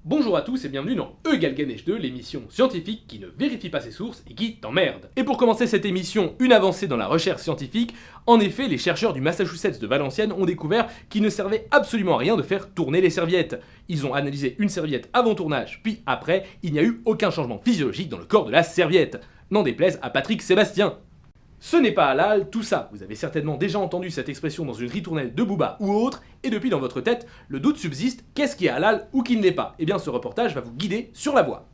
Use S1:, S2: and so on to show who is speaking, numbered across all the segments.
S1: Bonjour à tous et bienvenue dans E=Ganesh 2, l'émission scientifique qui ne vérifie pas ses sources et qui t'emmerde. Et pour commencer cette émission, une avancée dans la recherche scientifique, en effet, les chercheurs du Massachusetts de Valenciennes ont découvert qu'il ne servait absolument à rien de faire tourner les serviettes. Ils ont analysé une serviette avant tournage, puis après, il n'y a eu aucun changement physiologique dans le corps de la serviette. N'en déplaise à Patrick Sébastien. Ce n'est pas halal, tout ça. Vous avez certainement déjà entendu cette expression dans une ritournelle de Booba ou autre, et depuis dans votre tête, le doute subsiste, qu'est-ce qui est halal ou qui ne l'est pas? Eh bien ce reportage va vous guider sur la voie.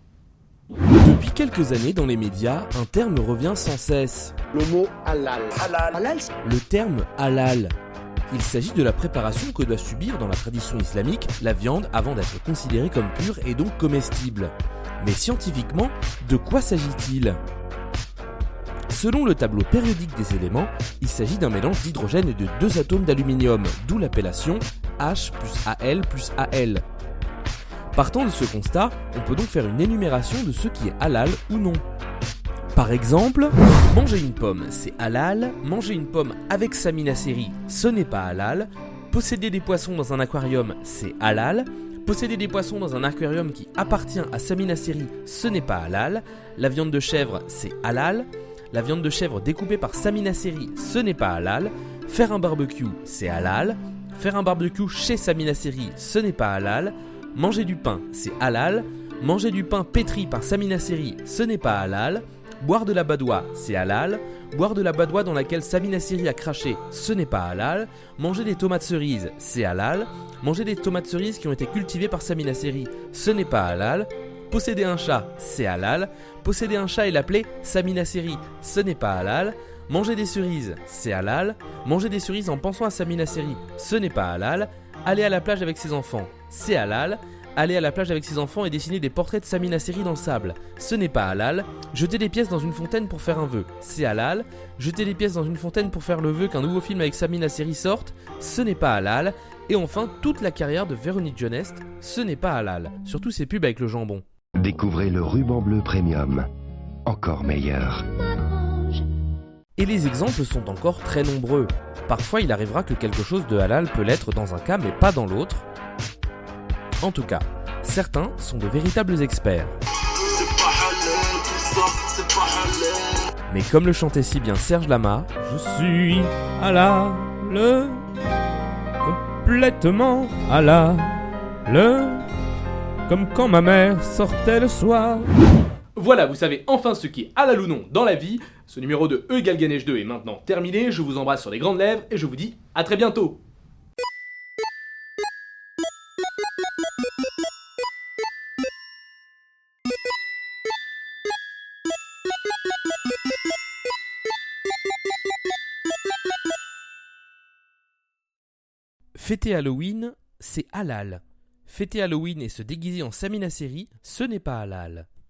S2: Depuis quelques années dans les médias, un terme revient sans cesse.
S3: Le mot halal. Halal.
S2: Le terme halal. Il s'agit de la préparation que doit subir dans la tradition islamique la viande avant d'être considérée comme pure et donc comestible. Mais scientifiquement, de quoi s'agit-il ? Selon le tableau périodique des éléments, il s'agit d'un mélange d'hydrogène et de deux atomes d'aluminium, d'où l'appellation H plus Al plus Al. Partant de ce constat, on peut donc faire une énumération de ce qui est halal ou non. Par exemple, manger une pomme, c'est halal, manger une pomme avec saminacérie, ce n'est pas halal, posséder des poissons dans un aquarium, c'est halal, posséder des poissons dans un aquarium qui appartient à saminacérie, ce n'est pas halal, la viande de chèvre, c'est halal, la viande de chèvre découpée par saminacérie, ce n'est pas halal. Faire un barbecue, c'est halal. Faire un barbecue chez saminacérie, ce n'est pas halal. Manger du pain, c'est halal. Manger du pain pétri par saminacérie, ce n'est pas halal. Boire de la badoie, c'est halal. Boire de la badoie dans laquelle saminacérie a craché, ce n'est pas halal. Manger des tomates cerises, c'est halal. Manger des tomates cerises qui ont été cultivées par saminacérie, ce n'est pas halal. Posséder un chat, c'est halal. Posséder un chat et l'appeler saminacérie, ce n'est pas halal. Manger des cerises, c'est halal. Manger des cerises en pensant à saminacérie, ce n'est pas halal. Aller à la plage avec ses enfants, c'est halal. Aller à la plage avec ses enfants et dessiner des portraits de saminacérie dans le sable, ce n'est pas halal. Jeter des pièces dans une fontaine pour faire un vœu, c'est halal. Jeter des pièces dans une fontaine pour faire le vœu qu'un nouveau film avec saminacérie sorte, ce n'est pas halal. Et enfin, toute la carrière de Véronique Jeuneste, ce n'est pas halal. Surtout ses pubs avec le jambon.
S4: Découvrez le ruban bleu premium, encore meilleur.
S2: Et les exemples sont encore très nombreux. Parfois il arrivera que quelque chose de halal peut l'être dans un cas mais pas dans l'autre. En tout cas, certains sont de véritables experts. Mais comme le chantait si bien Serge Lama, je suis halal, complètement halal, comme quand ma mère sortait le soir.
S1: Voilà, vous savez enfin ce qui est halal ou non dans la vie. Ce numéro de E=Ganesh 2 est maintenant terminé, je vous embrasse sur les grandes lèvres et je vous dis à très bientôt.
S2: Fêter Halloween, c'est halal. Fêter Halloween et se déguiser en saminacérie, ce n'est pas halal.